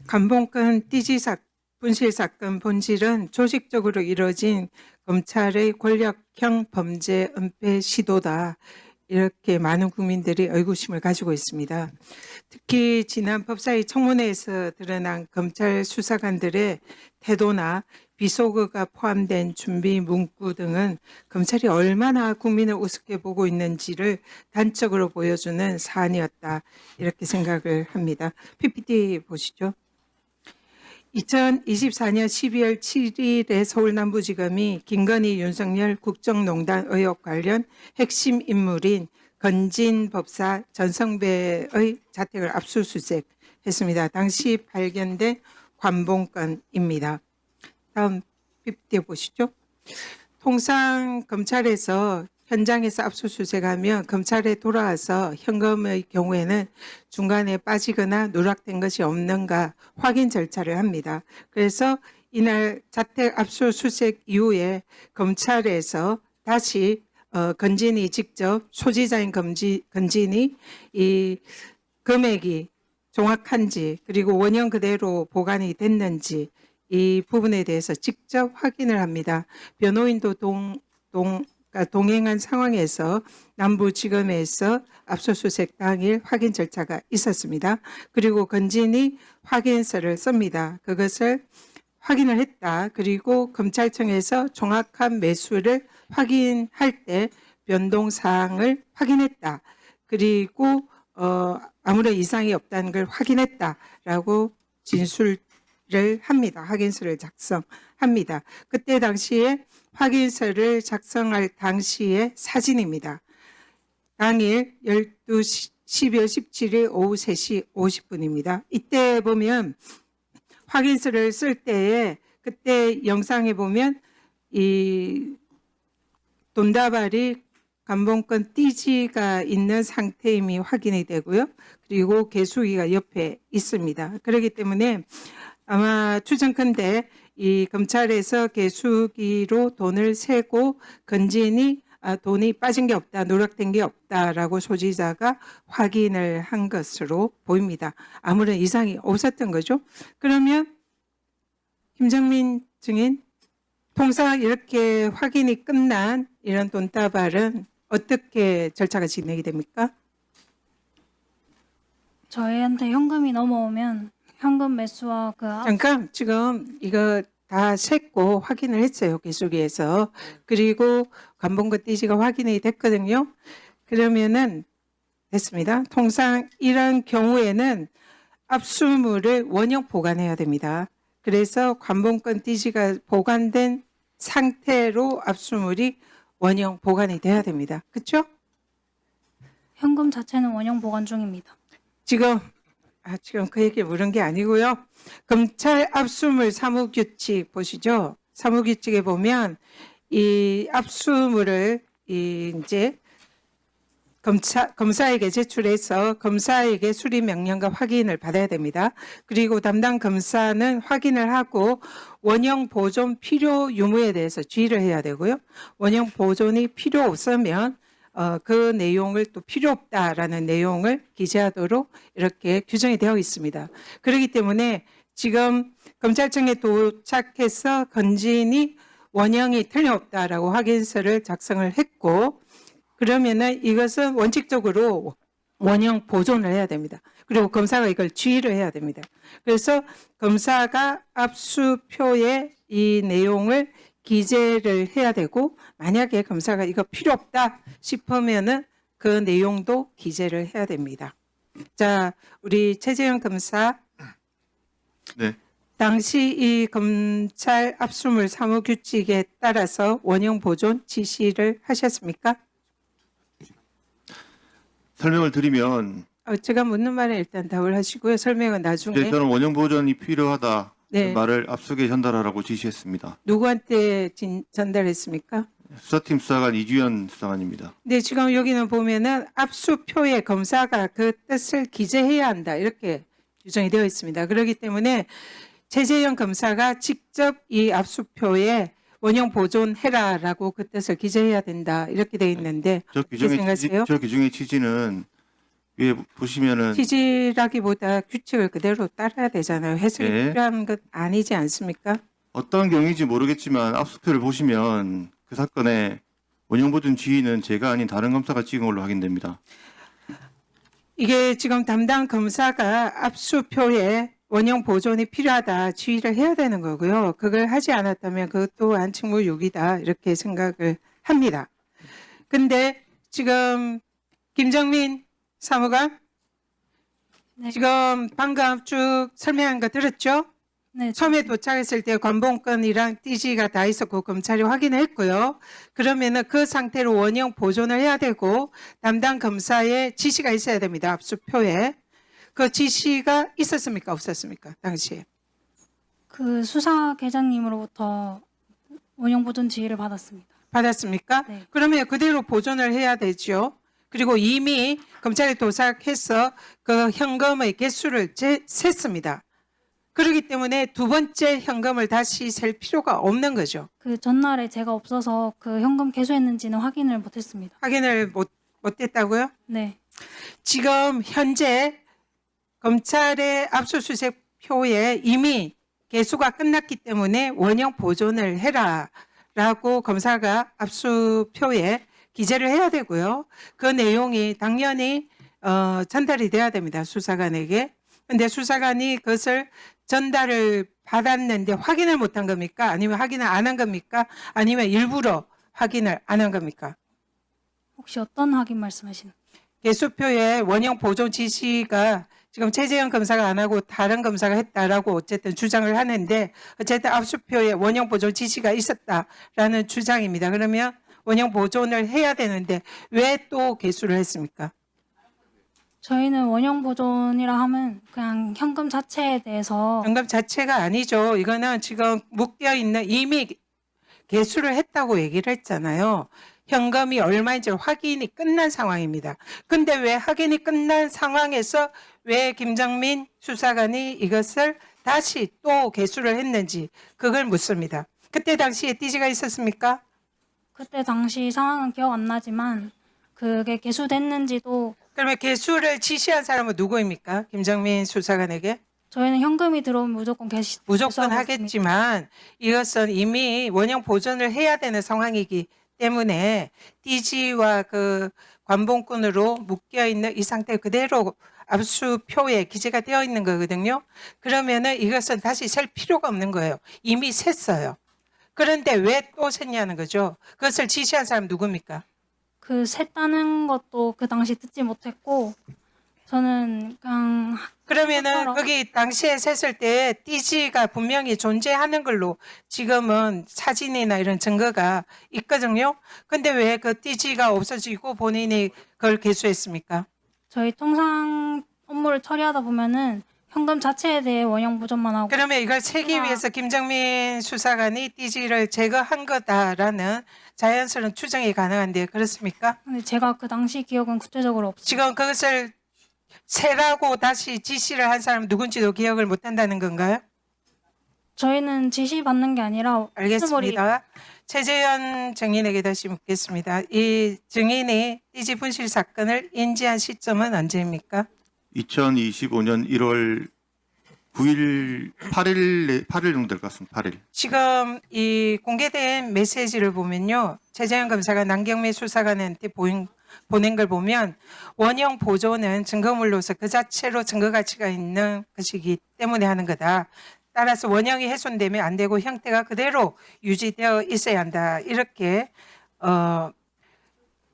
감봉권 띠지 분실 사건 본질은 조직적으로 이뤄진 검찰의 권력형 범죄 은폐 시도다. 이렇게 많은 국민들이 의구심을 가지고 있습니다. 특히 지난 법사위 청문회에서 드러난 검찰 수사관들의 태도나 비속어가 포함된 준비 문구 등은 검찰이 얼마나 국민을 우습게 보고 있는지를 단적으로 보여주는 사안이었다. 이렇게 생각을 합니다. PPT 보시죠. 2024년 12월 7일에 서울남부지검이 김건희 윤석열 국정농단 의혹 관련 핵심 인물인 건진 법사 전성배의 자택을 압수수색했습니다. 당시 발견된 관봉권입니다. 다음 PPT 보시죠. 통상 검찰에서 현장에서 압수수색하면 검찰에 돌아와서 현금의 경우에는 중간에 빠지거나 누락된 것이 없는가 확인 절차를 합니다. 그래서 이날 자택 압수수색 이후에 검찰에서 다시 건진이 직접 소지자인 건진이 이 금액이 정확한지 그리고 원형 그대로 보관이 됐는지 이 부분에 대해서 직접 확인을 합니다. 변호인도 동행한 상황에서 남부지검에서 압수수색 당일 확인 절차가 있었습니다. 그리고 건진이 확인서를 씁니다. 그것을 확인을 했다. 그리고 검찰청에서 정확한 매수를 확인할 때 변동사항을 확인했다. 그리고 아무런 이상이 없다는 걸 확인했다라고 진술을 합니다. 확인서를 작성합니다. 그때 당시에 확인서를 작성할 당시의 사진입니다. 당일 12월 17일 오후 3시 50분입니다. 이때 보면 확인서를 쓸 때에 그때 영상에 보면 이 돈다발이 감봉권 띠지가 있는 상태임이 확인이 되고요. 그리고 개수기가 옆에 있습니다. 그렇기 때문에 아마 추정컨대 이 검찰에서 개수기로 돈을 세고 건진이 돈이 빠진 게 없다, 누락된 게 없다라고 소지자가 확인을 한 것으로 보입니다. 아무런 이상이 없었던 거죠. 그러면 김정민 증인, 통상 이렇게 확인이 끝난 이런 돈다발은 어떻게 절차가 진행이 됩니까? 저희한테 현금이 넘어오면 현금 매수와 잠깐 지금 이거 다 셌고 확인을 했어요. 개수기에서. 그리고 감봉권 띠지가 확인이 됐거든요. 그러면은 됐습니다. 통상 이런 경우에는 압수물을 원형 보관해야 됩니다. 그래서 관봉권 띠지가 보관된 상태로 압수물이 원형 보관이 돼야 됩니다. 그렇죠? 현금 자체는 원형 보관 중입니다. 지금 그 얘기 물은 게 아니고요. 검찰 압수물 사무규칙 보시죠. 사무규칙에 보면 이 압수물을 이제 검사에게 제출해서 검사에게 수리 명령과 확인을 받아야 됩니다. 그리고 담당 검사는 확인을 하고 원형 보존 필요 유무에 대해서 주의를 해야 되고요. 원형 보존이 필요 없으면 그 내용을 또 필요 없다라는 내용을 기재하도록 이렇게 규정이 되어 있습니다. 그렇기 때문에 지금 검찰청에 도착해서 건진이 원형이 틀림없다라고 확인서를 작성을 했고 그러면은 이것은 원칙적으로 원형 보존을 해야 됩니다. 그리고 검사가 이걸 주의를 해야 됩니다. 그래서 검사가 압수표에 이 내용을 기재를 해야 되고 만약에 검사가 이거 필요 없다 싶으면은 그 내용도 기재를 해야 됩니다. 자, 우리 최재형 검사. 네. 당시 이 검찰 압수물 사무규칙에 따라서 원형 보존 지시를 하셨습니까? 설명을 드리면 제가 묻는 말에 일단 답을 하시고요. 설명은 나중에. 네, 저는 원형 보존이 필요하다 네. 말을 압수에 전달하라고 지시했습니다. 누구한테 전달했습니까? 수사팀 수사관 이주연 수사관입니다. 네, 지금 여기는 보면은 압수표에 검사가 그 뜻을 기재해야 한다 이렇게 규정이 되어 있습니다. 그렇기 때문에 최재형 검사가 직접 이 압수표에 원형 보존해라라고 그 뜻을 기재해야 된다 이렇게 되어 있는데 저 어떻게 생각하세요? 규정의 취지는 위에 보시면은 TG라기보다 규칙을 그대로 따라야 되잖아요. 해석이 네. 필요한 것 아니지 않습니까? 어떤 경위인지 모르겠지만 압수표를 보시면 그 사건의 원형보존 지휘는 제가 아닌 다른 검사가 찍은 걸로 확인됩니다. 이게 지금 담당 검사가 압수표에 원형 보존이 필요하다 지휘를 해야 되는 거고요. 그걸 하지 않았다면 그것도 안직무유기다 이렇게 생각을 합니다. 근데 지금 김정민 사무관 네. 지금 방금 쭉 설명한 거 들었죠? 네, 처음에 도착했을 때 관봉권이랑 띠지가 다 있었고 검찰이 확인했고요. 그러면은 그 상태로 원형 보존을 해야 되고 담당 검사의 지시가 있어야 됩니다. 압수표에. 그 지시가 있었습니까? 없었습니까? 당시에. 그 수사 계장님으로부터 원형 보존 지휘를 받았습니다. 받았습니까? 네. 그러면 그대로 보존을 해야 되죠. 그리고 이미 검찰에 도착해서 그 현금의 개수를 셌습니다. 그렇기 때문에 두 번째 현금을 다시 셀 필요가 없는 거죠. 그 전날에 제가 없어서 그 현금 개수했는지는 확인을 못했습니다. 확인을 못했다고요? 네, 지금 현재 검찰의 압수수색표에 이미 개수가 끝났기 때문에 원형 보존을 해라라고 검사가 압수표에 기재를 해야 되고요. 그 내용이 당연히 전달이 돼야 됩니다. 수사관에게. 근데 수사관이 그것을 전달을 받았는데 확인을 못한 겁니까? 아니면 확인을 안 한 겁니까? 아니면 일부러 확인을 안 한 겁니까? 혹시 어떤 확인 말씀하시는? 개수표에 원형 보존 지시가 지금 최재형 검사가 안 하고 다른 검사가 했다라고 어쨌든 주장을 하는데 어쨌든 압수표에 원형 보존 지시가 있었다라는 주장입니다. 그러면 원형 보존을 해야 되는데 왜 또 개수를 했습니까? 저희는 원형 보존이라 하면 그냥 현금 자체에 대해서 현금 자체가 아니죠. 이거는 지금 묶여 있는 이미 개수를 했다고 얘기를 했잖아요. 현금이 얼마인지 확인이 끝난 상황입니다. 근데 왜 확인이 끝난 상황에서 왜 김정민 수사관이 이것을 다시 또 개수를 했는지 그걸 묻습니다. 그때 당시에 띠지가 있었습니까? 그때 당시 상황은 기억 안 나지만 그게 개수됐는지도 그러면 개수를 지시한 사람은 누구입니까? 김정민 수사관에게? 저희는 현금이 들어오면 무조건 무조건 개수하고 있습니다. 하겠지만 이것은 이미 원형 보존을 해야 되는 상황이기 때문에 띠지와 그 관봉권으로 묶여 있는 이 상태 그대로 압수표에 기재가 되어 있는 거거든요. 그러면은 이것은 다시 셀 필요가 없는 거예요. 이미 셌어요. 그런데 왜 또 셌냐는 거죠. 그것을 지시한 사람 누굽니까? 그 셌다는 것도 그 당시 듣지 못했고 저는 그냥 그러면은 똑바로. 거기 당시에 셌을 때 띠지가 분명히 존재하는 걸로 지금은 사진이나 이런 증거가 있거든요. 근데 왜 그 띠지가 없어지고 본인이 그걸 개수했습니까? 저희 통상 업무를 처리하다 보면은 현금 자체에 대해 원형 보존만 하고 그러면 이걸 세기 위해서 김정민 수사관이 띠지를 제거한 거다라는 자연스러운 추정이 가능한데 그렇습니까? 근데 제가 그 당시 기억은 구체적으로 없어요. 지금 그것을 세라고 다시 지시를 한 사람 누군지도 기억을 못 한다는 건가요? 저희는 지시 받는 게 아니라 알겠습니다. 최재현 증인에게 다시 묻겠습니다. 이 증인이 띠지 분실 사건을 인지한 시점은 언제입니까? 2025년 1월 9일, 8일 정도 될 것 같습니다. 8일. 지금 이 공개된 메시지를 보면요. 최재현 검사가 남경미 수사관한테 보낸 걸 보면 원형 보존은 증거물로서 그 자체로 증거 가치가 있는 것이기 때문에 하는 거다. 따라서 원형이 훼손되면 안 되고 형태가 그대로 유지되어 있어야 한다. 이렇게 1월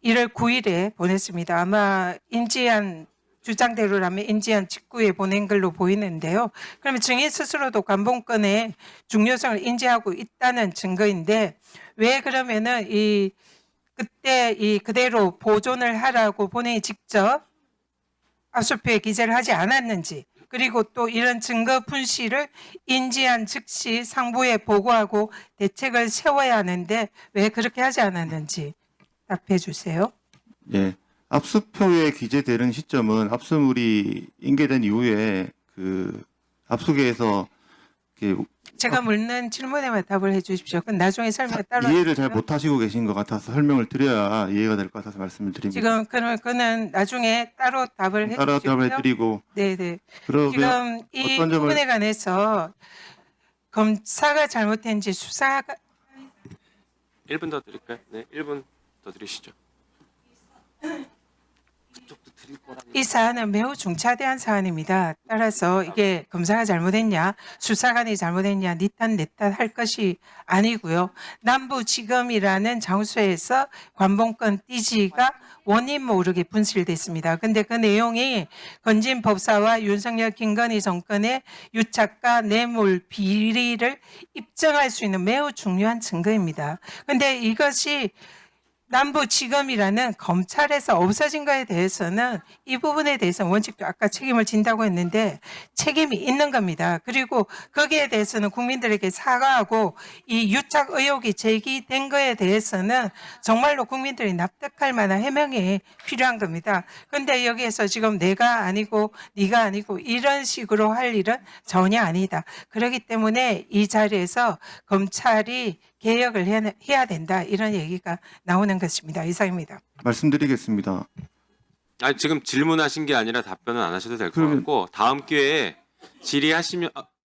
9일에 보냈습니다. 아마 인지한 주장대로라면 인지한 직후에 보낸 걸로 보이는데요. 그러면 증인 스스로도 관봉권의 중요성을 인지하고 있다는 증거인데 왜 그러면은 그때 그대로 보존을 하라고 본인이 직접 압수표에 기재를 하지 않았는지 그리고 또 이런 증거 분실을 인지한 즉시 상부에 보고하고 대책을 세워야 하는데 왜 그렇게 하지 않았는지 답해 주세요. 예. 압수표에 기재되는 시점은 압수물이 인계된 이후에 그 압수계에서 이렇게 제가 묻는 질문에만 답을 해주십시오. 그건 나중에 설명 따로. 이해를 잘 하시고요. 못하시고 계신 것 같아서 설명을 드려야 이해가 될 것 같아서 말씀을 드립니다. 지금 그는 나중에 따로 답을 따라 해주시고요. 답을 해드리고 네네. 그러면 지금 이 어떤 점을- 부분에 관해서 검사가 잘못했는지 수사가 1분 더 드릴까요? 네, 1분 더 드리시죠. 그쪽도 드릴 거라니. 이 사안은 매우 중차대한 사안입니다. 따라서 이게 검사가 잘못했냐, 수사관이 잘못했냐, 니 탓, 내 탓 할 것이 아니고요. 남부지검이라는 장소에서 관봉권 띠지가 원인 모르게 분실됐습니다. 근데 그 내용이 건진 법사와 윤석열 김건희 정권의 유착과 뇌물 비리를 입증할 수 있는 매우 중요한 증거입니다. 근데 이것이 남부지검이라는 검찰에서 없어진 거에 대해서는 이 부분에 대해서는 원칙도 아까 책임을 진다고 했는데 책임이 있는 겁니다. 그리고 거기에 대해서는 국민들에게 사과하고 이 유착 의혹이 제기된 거에 대해서는 정말로 국민들이 납득할 만한 해명이 필요한 겁니다. 그런데 여기에서 지금 내가 아니고 네가 아니고 이런 식으로 할 일은 전혀 아니다. 그렇기 때문에 이 자리에서 검찰이 개혁을 해야 된다. 이런 얘기가 나오는 것입니다. 이상입니다. 말씀드리겠습니다. 아니 지금 질문하신 게 아니라 답변은 안 하셔도 될 것 그러면- 같고 다음 기회에 질의하시면